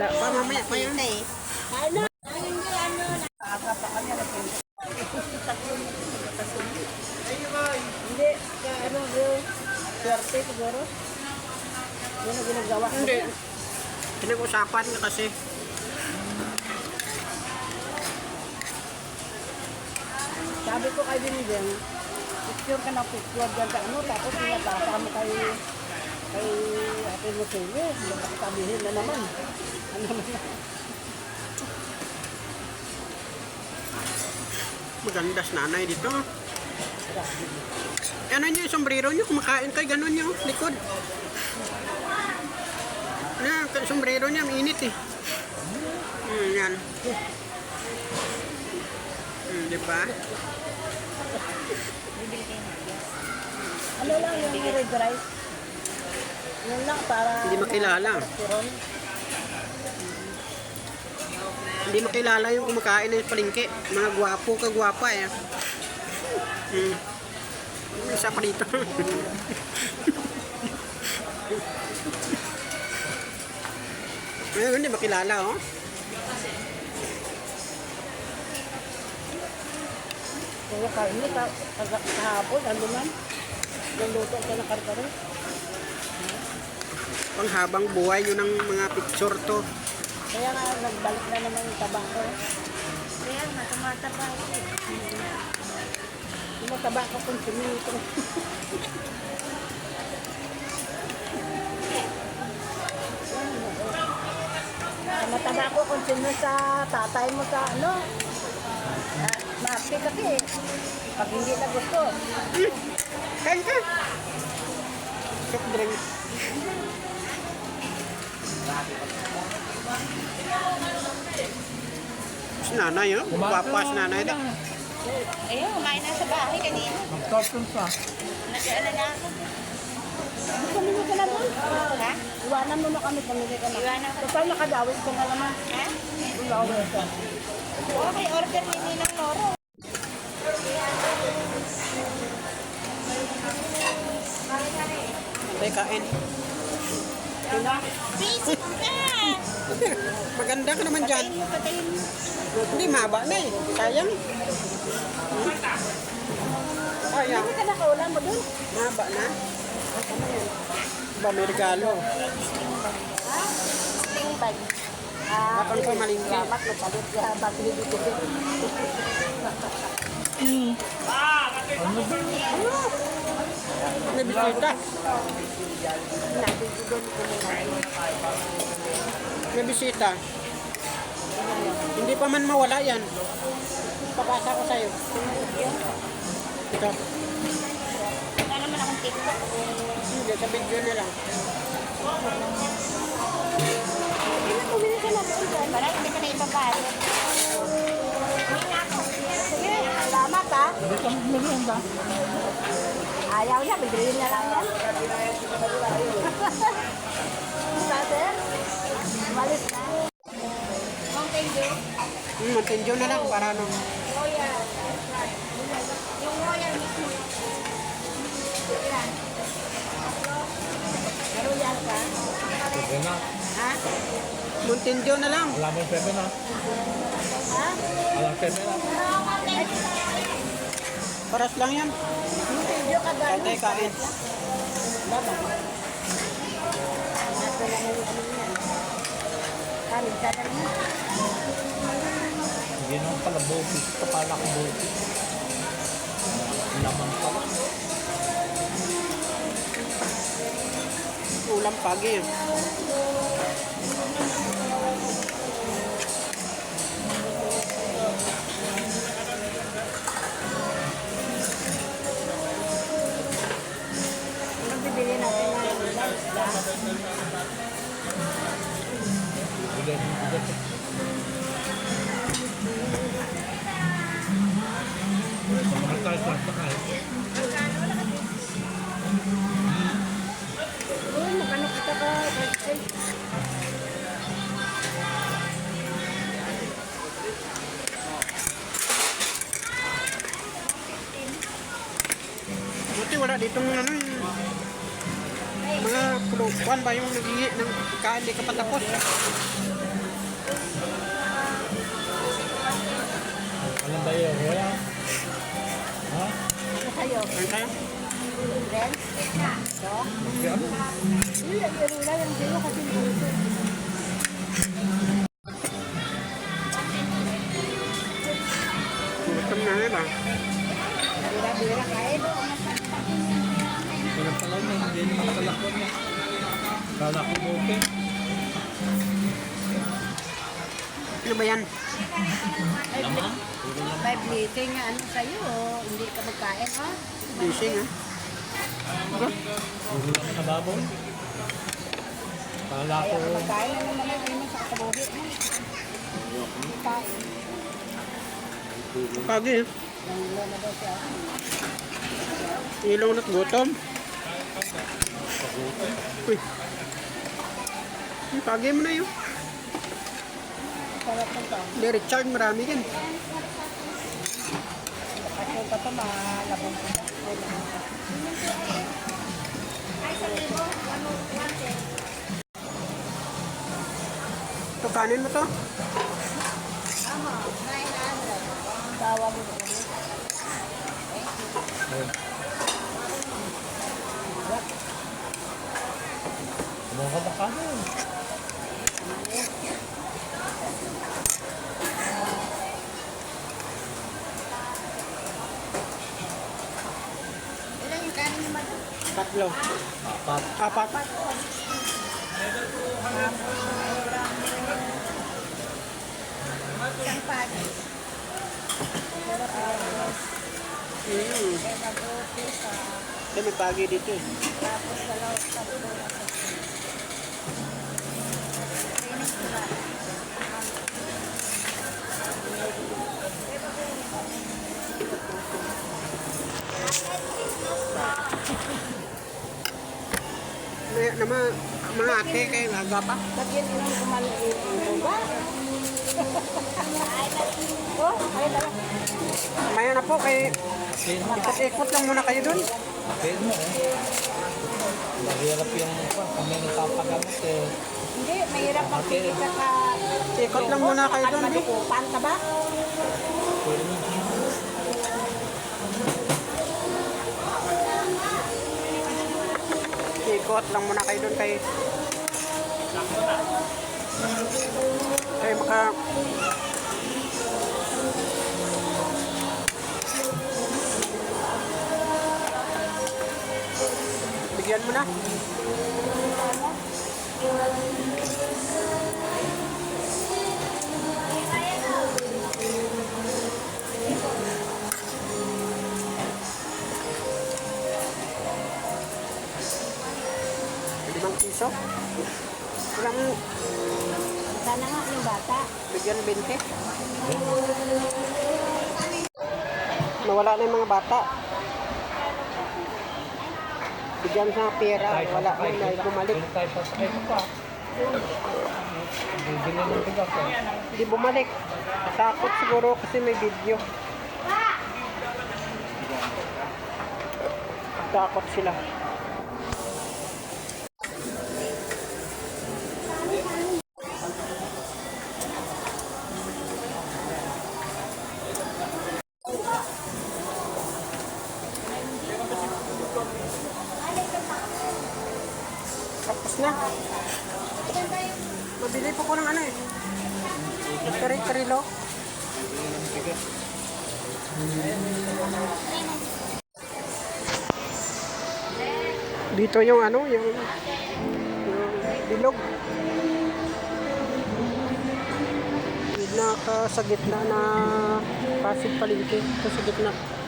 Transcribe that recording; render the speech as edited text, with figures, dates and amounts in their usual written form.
Wala pa, mamaya pa yun. Ano? Hindi, ano yung swerte siguro? Yun ang ginagawa ko. Hindi. Pinag-usapan na kasi. Sabi ko kay Binibeng, picture ka na picture dyan sa ano, tapos pinatasa mo kay Ate Lucille. Sabihin na naman. Ano naman? Magandas nanay dito. Ano nyo yung sombrero nyo? Kumakain kayo, ganun nyo, likod. Yan, sombrero niya, mainit eh. Yan. Diba? Ano lang yung red rice? Yun lang para... Hindi makilala. Hindi makilala yung kumakain ng palengke. Mga gwapo ka gwapa eh. Isa pa dito. Hindi makilala oh. Kaya kain mo kahapon, ano man? Nagluto ka na karkaro. Panghabang buhay yun ang mga picture to. Kaya nga nagbalik na naman yung tabako. Kaya nga, tumataba ako. Tumataba ako kung sumito. Tumataba ako kung sino sa tatay mo sa ano. Mapi kasi eh. Pag hindi na gusto. Kain ka. Soft drink. Si nanay oh. Gwapa si nanay ito. Ayun, kumain na sa bahay kanina. Mag-cartoon pa. Nag-ano na ako. Pamili ka na doon. Ha? Iwanan mo na kami, pamili ka na. Iwanan ko. Kapag nakadawit ka na naman. Ha? Dawit ka. Okay, order ni Ninang Noro. Tayo kain. Basic ka! Maganda ka naman dyan. Patayin mo. Hindi, mahaba na eh. Sayang. Sayang. Hindi ka nakaulan mo doon. Mahaba na. Ba, may regalo. Ha? Sling bag. Kapag pamalingki. Salamat na palit ya battery dito. May bisita. May bisita. Hindi pa man mawala yan. Papasa ko sa'yo. Ito. Wala naman akong TikTok. Hindi, sa video na lang. Pumili ka na doon. Para hindi ka na ipapalit. Sige, salamat ha. Hindi ka mag-merienda. Ayaw niya, bigyan na lang yan. Brother, malis na. Mountain Dew. Mantinjo na lang para ano. Royal. Yung Royal mismo. Ilan? Royal ka? Pwede na. Ha? Mantinjo na lang. Alam mo, pwede na. Ha? Alam, pwede na. Paras lang yan. Video ka Kain gano'n. tayo kain. Kanin ka na naman. Hindi naman pala bukis. Kapala ko bukis. Laman pala. Ulam pagi. Anong bibili natin na isda? Bigat, bigat. Magkakasya sa kain. Uy, makano kita ka. Buti wala ditong ano yung mga pulukan ba yung naghihi ng kain, di ka patapos. ba yun? Wala. Ha? Ano sa'yo? Ano tayo? Ren? So? Kaya ano? Hindi, wala lang sa'yo kasi puso. Gutom na nga ba? Bira-bira kain. Wala pala na, hindi naman pala ko niya. Kala ko okay. Ano ba yan? Lamang? 5 meeting nga ano sa'yo, hindi ka magkain, ha? Gising ah. Aba, Puro lang na baboy. Kala ko, Kaya ka magkain, ano naman, ano sa kabuhi, ha? Pa, pagi eh. nangulo na daw siya. Ilaw na't gutom. Uy. Pagi mo na yun. Sarap ng to. Hindi, Richard, marami yan. Kasi pa ito, malabong ko. Ito, kanin mo to. Tawa mo na. ano ka ba kanin? Ilan yung kanin ni Madam? Tatlo. Apat. Apat. Isang pagi. Ito, may pagi dito eh. Tapos dalaw, tatlo na sa May mga ate kay laga pa. Lagyan mo ng kumaliit mo ba? Oh, ayun na lang. Maya na po kay Kasi ikot lang muna kayo dun. Pwede mo eh. Mahirap yung kami nagpapagamot eh. Hindi, mahirap pag hindi ka ka... Ikot lang muna kayo dun. Eh. Madukupan ka ba? Pwede mo. Ikot lang muna kayo dun kay maka bigyan mo na. ₱5. Walang Sana nga yung bata. bigyan 20. Nawala na yung mga bata. Bigyan sa pera, wala na, bumalik. Pwede tayo pasakay ko pa. Bibili ng tigas eh. Hindi bumalik. Takot siguro kasi may video. Takot sila. Tapos na. Mabili po ko ng ano eh. Kari-karilo. Dito yung ano, yung bilog. Naka sa gitna na Pasig Palengke. Sa gitna.